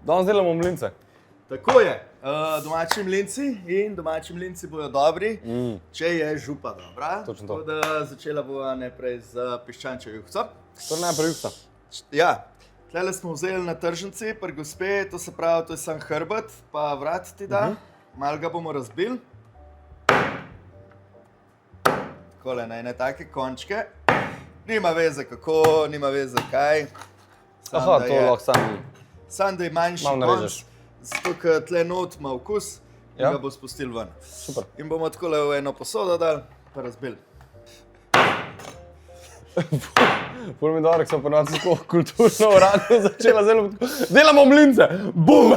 Danes delamo mlince. Tako je. Domači mlinci in domači mlinci bojo dobri, če je župa dobra. Točno to. Tako da začela bova najprej z piščančjo juhco. To je najprej juhca. Ja, tlele smo vzeli na tržnici, pri gospe, to se pravi, to je sam hrbet, pa vrat ti da. Malo ga bomo razbili. Takole, na ene take končke. Nima veze kako, nima veze kaj. Aha, to lahko sam ni. Sam da je manjši Malo konc, narežeš. zato ker tle not ima okus in Ja. ga bo spustil ven. Super. In bomo takole v eno posodo dali, pa razbili. Pol mi dobro, ko sem ponovno tako kulturno uradno začela zelo tako. Delamo mlince! Bum!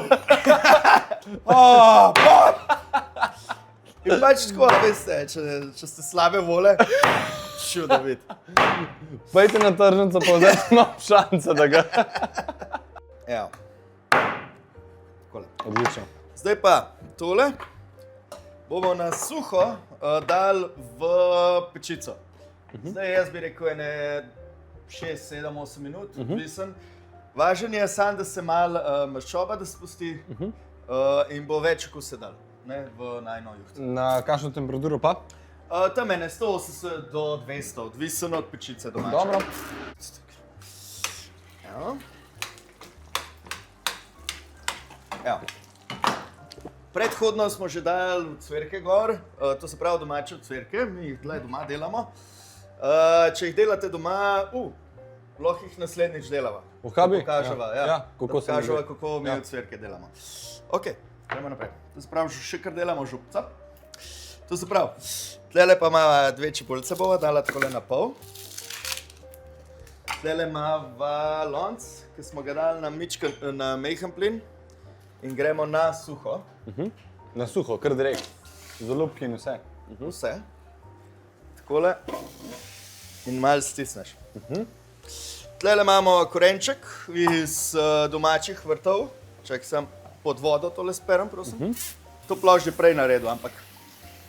In pač tako, veste, če ste slabe vole, čudovit. Pejte na tržnico, pa vzeti malo šanse, da ga... Evo. Takole. Odlično. Zdaj pa tole bomo na suho dali v pečico. Zdaj jaz bi rekel ene 6, 7, 8 minut, odvisen. Važen je samo, da se malo maščoba da spusti in bo več okusa dal, ne, v najino juhco. Na kakšno temperaturo pa? Tam ene 180 do 200, odvisen od pečice domače. Dobro. Evo. Evo. Predhodno smo že dali cvirke gor, to se pravi domače cvirke, mi jih tle doma delamo. Če jih delate doma, lahko jih naslednjič delava. Kaj bi? Pokaževa, Ja. ja. Kako se Pokaževa, naredi. kako mi cvirke delamo. Ok, gremo naprej. To se pravi, še kar delamo župca. To se pravi, tlele pa ima dve čebulce bova dala takole na pol. Tlele ima lonc, ki smo ga dali na mejhen plin in gremo na suho. Na suho, kar direkt. Z olupki in vse. Vse. Takole. In malo stisneš. Tlele imamo korenček iz domačih vrtov. Čak sem pod vodo tole sperem, prosim. To ploh že prej naredil, ampak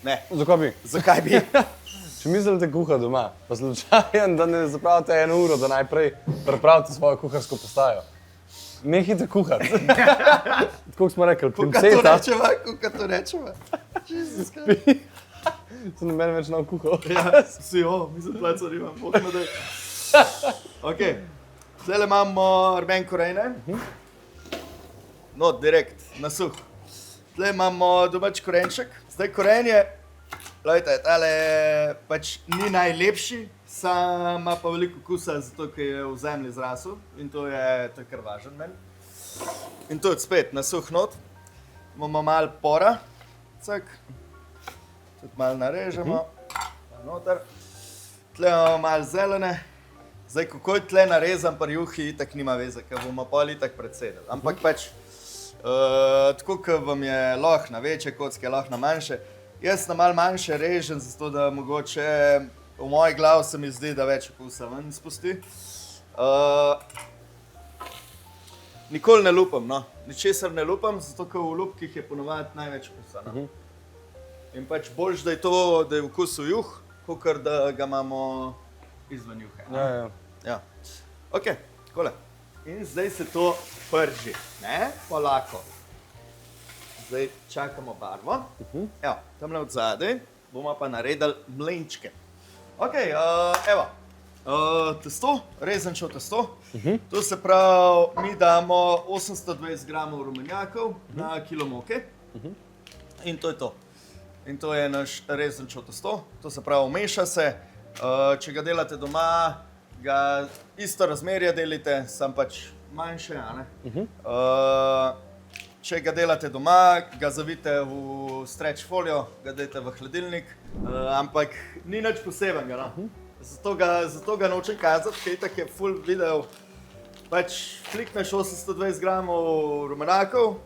ne. Zakaj bi? Zakaj bi? Če mislite kuha doma, pa slučajen, da ne zapravite 1 uro, da najprej pripravite svojo kuharsko postajo. Nehajte kuhati. Tako smo rekli, pinceta. Kuka to rečeva. Jezus, kaj? Se ne meni več nav kuhal. Ja, vsi, mislim, pleco nimam, bog ne daj. Ok, tlele imamo rben korejne. No, direkt, na suh. Tle imamo domač korenček. Zdaj korenje, gledajte, tale pač ni najlepši, sam ima pa veliko okusa, zato ker je v zemlji zrasel in to je kar važen meni. In tudi spet na suh not. Imamo malo pora, cak. Tudi malo narežemo, noter. Tle imamo malo zelene. Zdaj, kako je tle narezan pri juhi, itak nima veze, ker bomo pol itak predsedeli. Ampak pač, tako kot vam je lahko na večje kocke, lahko na manjše. Jaz na malo manjše režem, zato da mogoče v moji glavi se mi zdi, da več okusa ven spusti. Nikoli ne lupam, no. Ničesar ne lupam, zato ker v lupkih je ponovadi največ okusa. No. In pač boljš, da je okus v juh, kakor da ga imamo izven juhe. Ja. Ok, takole. In zdaj se to prži, ne? Polako. Zdaj čakamo barvo. Evo, tamle od zadaj bomo pa naredili mlinčke. Ok, evo. Testo, rezančevo testo. To se pravi, mi damo 820 gramov rumenjakov na kilo moke. In to je to. In to je naš rezančevo testo. To se pravi, meša se. Če ga delate doma, ga isto razmerje delite, sam pač manjše, a ne? Če ga delate doma, ga zavite v stretch folijo, ga dajte v hladilnik, ampak ni nič posebenega, no? Zato ga nočem kazati, ker itak je ful video. Pač flikneš 820 gramov rumenjakov,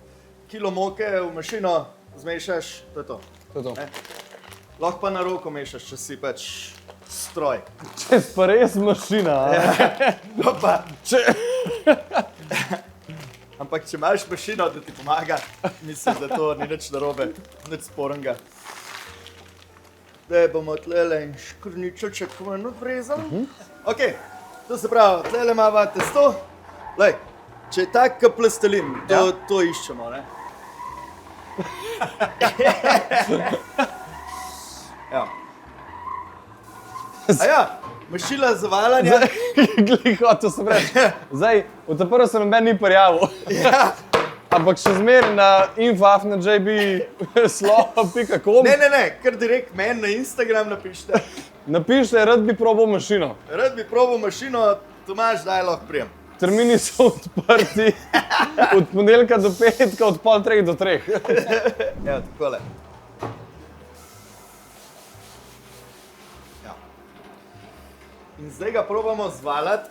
kilo moke v mašino, zmešaš, to je to. To je to. Lahko pa na roko mešaš, če si pač stroj. Če si pa res mašina, No pa, ampak če imaš mašino, da ti pomaga, mislim, da to ni nič narobe, nič sporenega. Zdaj bomo tlele škrničoček ven odrezali. Ok, to se pravi, tlele imamo testo, Lej, če je tak, kot plastelin, to iščemo, ne? Ja. A ja, mašila za valanje. Glej, hotel sem reči. Zdaj, v ta prvo se noben ni prijavil. Ja. Ampak še zmeraj na info@jbslovo.com Ne, kar direkt meni na Instagram napišite. napišite, rad bi probal mašino. Rad bi probal mašino, Tomaž, daj lahko prijem. Termini so odprti od ponedeljka do petka, od 2:30 do 3. Evo, takole. Ja. In zdaj ga probamo zvalati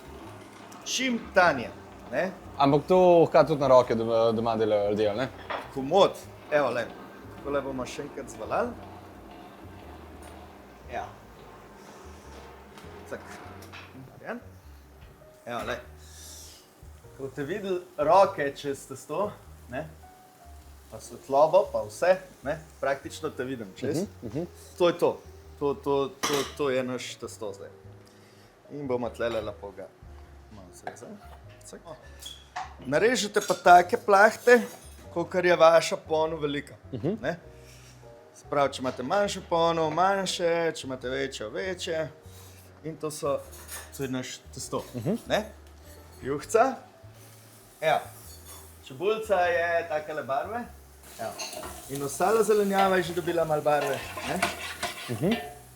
čim tanje, ne? Ampak to hkrati tudi na roke doma delajo ljudje, ne? Komod. Evo, le. Takole bomo še enkrat zvalali. Ja. Tak. Evo, le. Ko boste videli roke čez testo, ne? Pa svetlobo, pa vse, ne? Praktično te vidim čez. To je to. To je naš testo zdaj. In bomo tlele lepo ga malo srezali. Narežete pa take plahte, kolikor je vaša ponev velika. Ne? Sprav, če imate manjšo ponev, manjše, če imate večje. In to je naš testo. Ne? Juhca. Evo. Čebulca je takele barve. Evo. In ostala zelenjava je že dobila malo barve. Ne?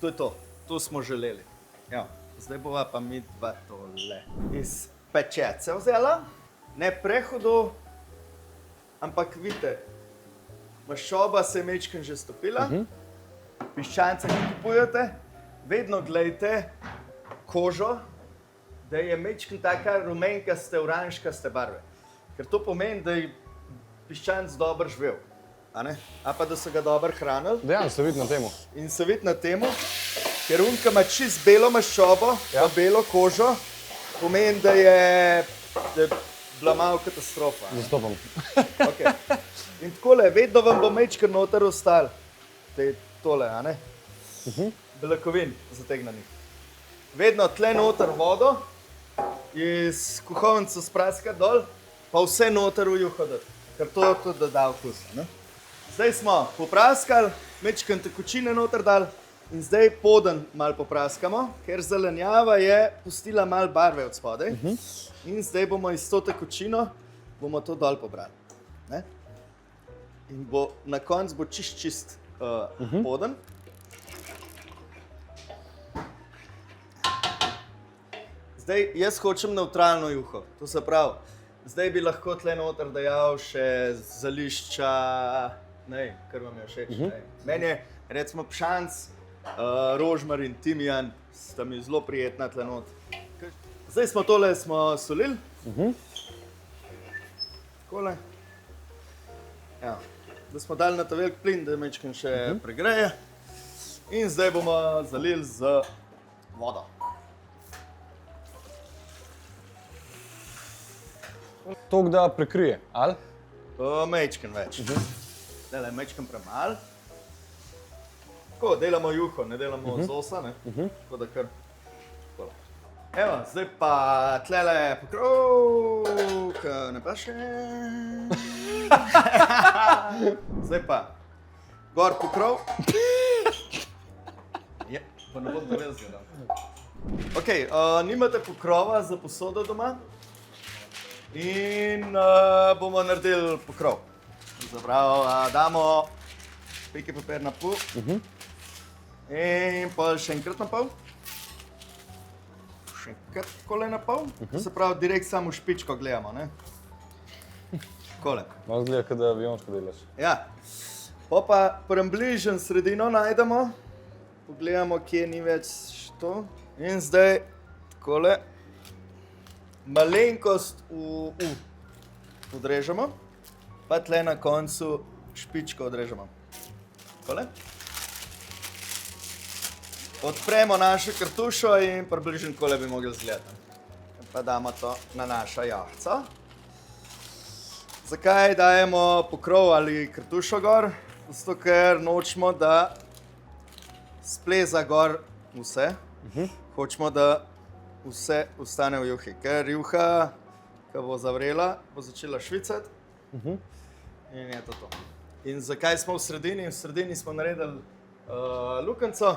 To je to. To smo želeli. Evo. Zdaj bova pa mi dva tole iz pečece vzela. Ne prehudo, ampak vidite, maščoba se je majčkeno že stopila. Piščance, ki kupujete, vedno gledajte kožo, da je majčkeno taka rumenkaste, oranžkaste barve. Ker to pomeni, da je piščanc dobro živel. A pa da so ga dobro hranili. Dejansko se vidi na temu. In se vidi na temu, ker unka ima čist belo maščobo, pa belo kožo, pomeni, da je bila malo katastrofa. Zastopam. Okay. In takole, vedno vam bo majčkeno noter ostal tole, beljakovin zategnanih. Vedno tle noter vodo, iz kuhovnice spraskati dol, pa vse noter v juho dati, ker to tudi doda okus. Zdaj smo popraskali, majčkeno tekočine noter dali in zdaj poden malo popraskamo, ker zelenjava je pustila malo barve od spodaj. In zdaj bomo iz to tekočino to dol pobrali. Ne? In na koncu bo čist poden. Zdaj jaz hočem nevtralno juho, to se pravi, zdaj bi lahko tle noter dajal še zelišča, kar vam je všeč. Meni je recimo pšanc, rožmarin, timijan, sta mi zelo prijetna tle noter. Zdaj smo tole solili. Takole. Ja. Da smo dali na ta velik plin, da majčkeno še pregreje. In zdaj bomo zalili z vodo. Toliko, da prekrije, ali? Majčkeno več. Zdaj majčkeno premalo. Tako, delamo juho, ne delamo zosa, ne? Tako da kar. Evo, zdaj pa tlele pokrov, ne pa še. Zdaj pa gor pokrov. Ja, pa ne bom to res gledal. Ok, nimate pokrova za posodo doma in bomo naredili pokrov. Zaprav, damo peke papir na pol in pa še enkrat na pol. Še enkrat takole na pol, se pravi direkt samo špičko gledamo, ne? Takole. Malo zgleda, kot da aviončko delaš. Ja. Pa približno sredino najdemo, pogledamo, kje ni več to. In zdaj takole malenkost odrežemo, pa tle na koncu špičko odrežemo. Takole. Odpremo našo kartušo in približno takole bi mogli izgledati. Pa damo to na našo jahco. Zakaj dajemo pokrov ali kartušo gor? Zato, ker nočemo, da spleza gor vse. Hočemo, da vse ostane v juhi. Ker juha, ko bo zavrela, bo začela švicati. In je to. In zakaj smo v sredini? V sredini smo naredili lukenco,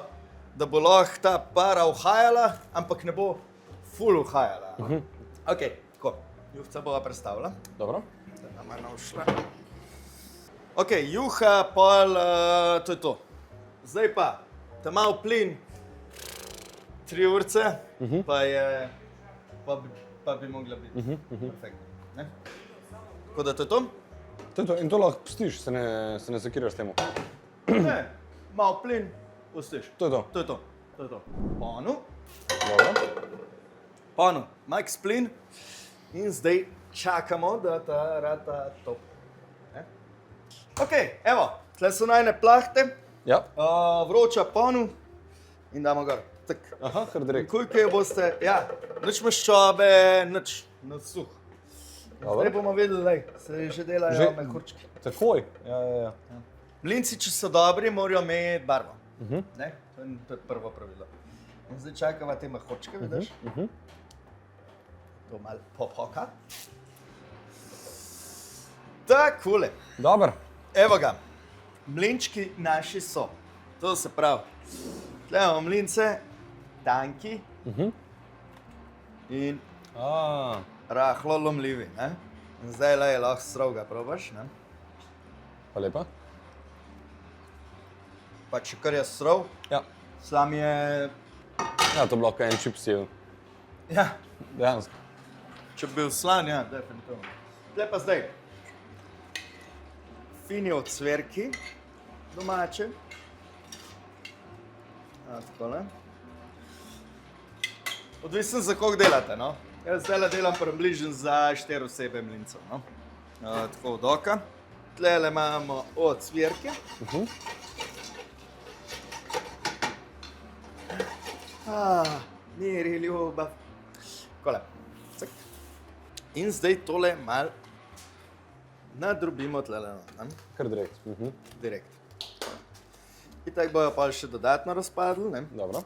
da bo lahko ta para uhajala, ampak ne bo ful uhajala. Ok, tako. Juhca bova predstavila. Dobro. Da nam je našla. Ok, juha, pol, to je to. Zdaj pa, ta mal plin, 3 urce, pa bi mogla biti perfektno. Ne? Tako da to je to. To je to. In to lahko pustiš, se ne sekiraš s tem. Ne, mal plin, pustiš. To je to. To je to. To je to. Ponu, Dobro. max plin in zdaj čakamo, da ta rata top. Ne? Ok, evo, tle so najne plahte, Ja. vroča ponu in damo gor. Tak. Aha, kar direkt. Kujke boste, ja, nič maščobe, nič, na suh. Dobro. Zdaj bomo videli, lej, se že delajo Že- mehurčki. Takoj. Ja. Mlinci, če so dobri, morajo imeti barvo. Ne? To je prvo pravilo. In zdaj čakava te mehurčke, vidiš? To malo popoka. Takole. Dobar. Evo ga, mlinčki naši so. To se pravi, tle imamo mlince, tanki in rahlo lomljivi. Ne? In zdaj lahko srovga probaš. Ne? Pa lepa. Pa če kar je srov, Ja. sam je... Ja, to bi lahko en čips jedel. Ja, Dejansko. če bi bil slan, ja, definitivno. Tle pa zdaj. Fini ocvirki, domače. Takole. Odvisno za koliko delate, no. Jaz zdaj delam približno za 4 osebe mlincev, no. Tako od oka. Tlele imamo ocvirke. Miri, ljubav. Takole. Cak. In zdaj tole malo nadrobimo tlele, no. Kar direkt. Direkt. In tako bojo pa še dodatno razpadli, ne? Dobro.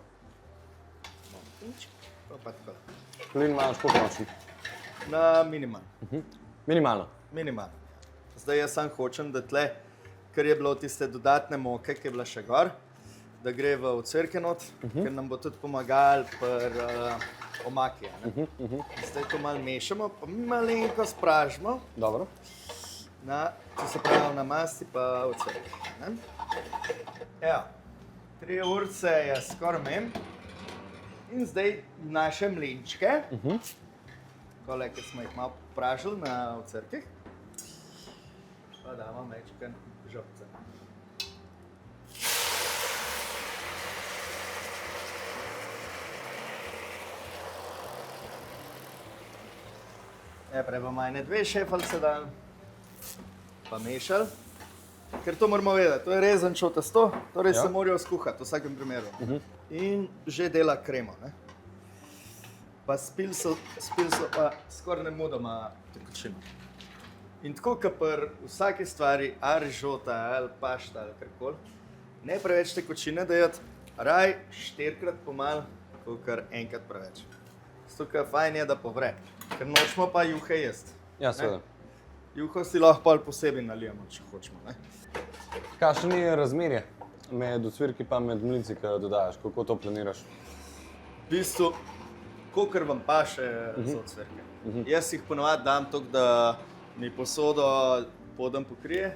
Pa tako. Plin imaš koliko nočen? Na minimalno. Minimalno. Minimalno. Zdaj jaz sam hočem, da tle, ker je bilo tiste dodatne moke, ki je bila še gor, da gre v ocvirke not, ker nam bo tudi pomagali pri omaki. Zdaj to malo mešamo, pa malenko spražimo. Dobro. To se pravi na masti pa ocvirke. Evo, 3 urce je skoraj mem. In zdaj naše mlinčke, takole, ki smo jih malo pražili na ocvirkih, pa damo mečken žobce. Prej bomo ene 2 šefalce dali, pa mešali. Ker to moramo vedeti, to je rezančo testo, torej se morajo skuhati v vsakem primeru. In že dela kremo. Ne? Pa spili so pa skoraj nemudoma tekočino. In tako, kot pri vsaki stvari, ali rižota, ali pašta, ali karkoli, ne preveč tekočine dajati, raj 4-krat pomal, kakor enkrat preveč. Zato, ker fajn je, da povre, ker nočemo pa juhe jesti. Ja, seveda. Juho si lahko pol posebej nalijemo, če hočemo. Ne? Kakšno je razmerje med ocvirki pa med mlinci, ki jo dodajaš? Kako to planiraš? V bistvu, kolikor vam paše za ocvirke. Jaz jih ponovadi dam toliko, da mi posodo podam pokrije.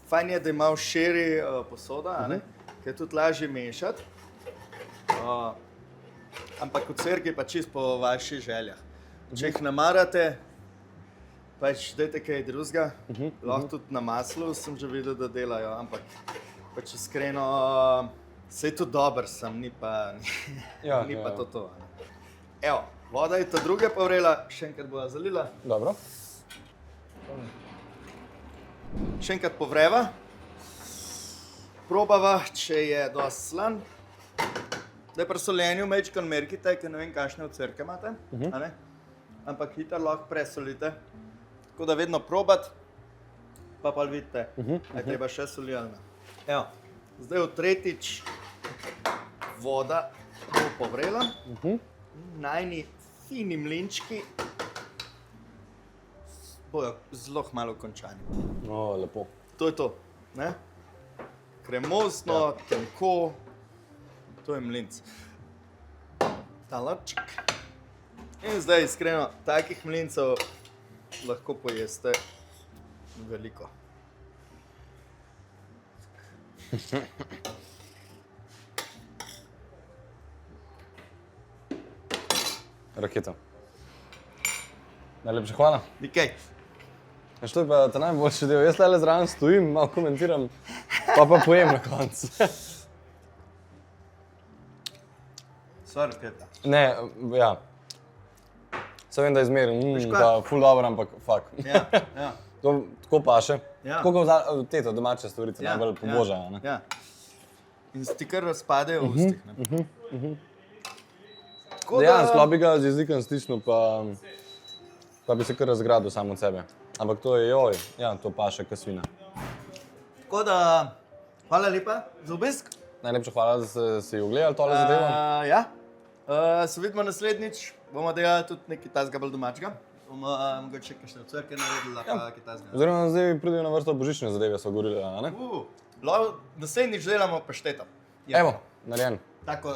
Fajn je, da je malo širi posoda, ker je tudi lažje mešati. Ampak ocvirki pa čisto po vaših željah. Če jih namarate, pač dajte kaj drugega, lahko tudi na maslu, sem že videl, da delajo, ampak pač iskreno, saj je to dober sem, ni pa to. Evo, voda je ta druga pa vrela, še enkrat bova zalila. Dobro. Še enkrat povreva. Probava, če je dosti slan. Zdaj pri soljenju majčkeno merkite, ker ne vem, kakšne ocvirke imate, a ne? Ampak hitro lahko presolite. Tako da vedno probati, pa vidite, da je treba še soli ali ne. Evo, zdaj v tretjič voda bo povrela. Najni fini mlinčki bojo zelo malo končani. No, lepo. To je to. Ne? Kremozno, tenko, to je mlinc. Talaček. In zdaj iskreno, takih mlincev lahko pojeste veliko. Raketa. Najlepša hvala. Nikaj. A što je pa ta najboljši del? Jaz tale zraven stojim, malo komentiram, pa pojem na koncu. So raketa. Ne, ja. Se vem, da je zmeren, kaj? pa ful dobro, ampak fuck. Ja, ja. To tako paše. Ja. Tako kot teto domače storice najbolj pobožajo. Ne? Ja. In se ti kar razpadejo v ustih. Ne? Tako Dejansko bi ga z jezikom stisnil, pa bi se kar razgradil samo od sebe. Ampak to je joj, ja, to paše kot svina. Tako da, hvala lepa za obisk. Najlepša hvala, da si ogledali tole zadevo. Ja. Se vidimo naslednjič, bomo delali tudi nekaj tazga bolj domačega. Bomo mogoče kakšne ocvrke naredili, pa kaj tazga. Oziroma zdaj pridejo na vrsto božične zadeve, so govorili, a ne? Naslednjič delamo pašteto. Evo, narejen. Tako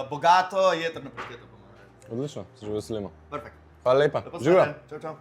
bogato, jedrno pašteto bomo naredili. Odlično, se že veselimo. Perfekt. Hvala lepa. Lepo Živijo. se. Čau, čau.